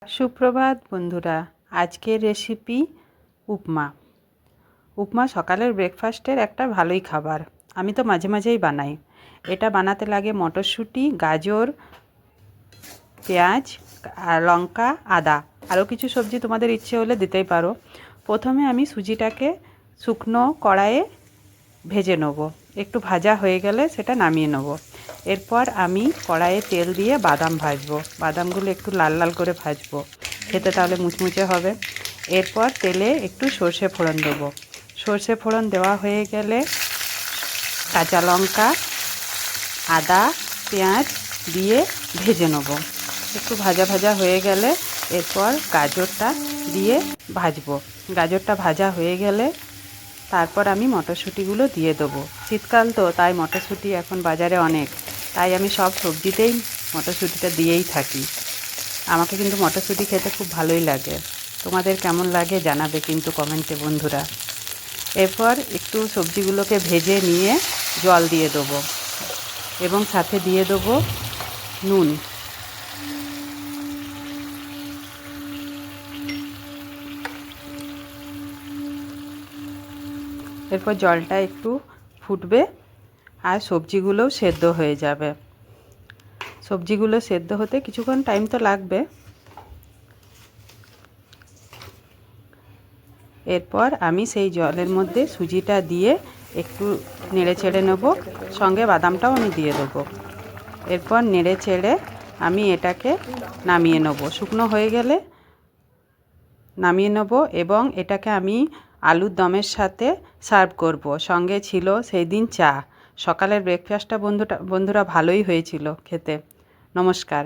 সুপ্রভাত বন্ধুরা, আজকের রেসিপি উপমা। উপমা সকালের ব্রেকফাস্টের একটা ভালোই খাবার। আমি তো মাঝে মাঝেই বানাই। এটা বানাতে লাগে মটরশুঁটি, গাজর, পেঁয়াজ, লঙ্কা, আদা। আরও কিছু সবজি তোমাদের ইচ্ছে হলে দিতেই পারো। প্রথমে আমি সুজিটাকে শুকনো কড়াইয়ে ভেজে নেব। একটু ভাজা হয়ে গেলে সেটা নামিয়ে নেব। এরপর আমি কড়াইয়ে তেল দিয়ে বাদাম ভাজবো। বাদামগুলো একটু লাল লাল করে ভাজবো, খেতে তাহলে মুচমুচে হবে। এরপর তেলে একটু সর্ষে ফোড়ন দেবো। সর্ষে ফোড়ন দেওয়া হয়ে গেলে কাঁচা লঙ্কা, আদা, পেঁয়াজ দিয়ে ভেজে নেব। একটু ভাজা ভাজা হয়ে গেলে এরপর গাজরটা দিয়ে ভাজবো। গাজরটা ভাজা হয়ে গেলে তারপর আমি মটরশুঁটিগুলো দিয়ে দেবো। শীতকাল তো, তাই মটরশুঁটি এখন বাজারে অনেক, তাই আমি সব সবজিতেই মটরশুঁটিটা দিয়েই থাকি। আমাকে কিন্তু মটরশুঁটি খেতে খুব ভালোই লাগে। তোমাদের কেমন লাগে জানাবে কিন্তু কমেন্টে বন্ধুরা। এরপর একটু সবজিগুলোকে ভেজে নিয়ে জল দিয়ে দেবো এবং সাথে দিয়ে দেবো নুন। এরপর জলটা একটু ফুটবে আর সবজিগুলোও সেদ্ধ হয়ে যাবে। সবজিগুলো সেদ্ধ হতে কিছুক্ষণ টাইম তো লাগবে। এরপর আমি সেই জলের মধ্যে সুজিটা দিয়ে একটু নেড়ে চেড়ে নেবো, সঙ্গে বাদামটাও আমি দিয়ে দেবো। এরপর নেড়ে চেড়ে আমি এটাকে নামিয়ে নেব। শুকনো হয়ে গেলে নামিয়ে নেব এবং এটাকে আমি আলুর দমের সাথে সার্ভ করব। সঙ্গে ছিল সেই দিন চা। সকালের ব্রেকফাস্টটা বন্ধুরা ভালোই হয়েছিল খেতে। নমস্কার।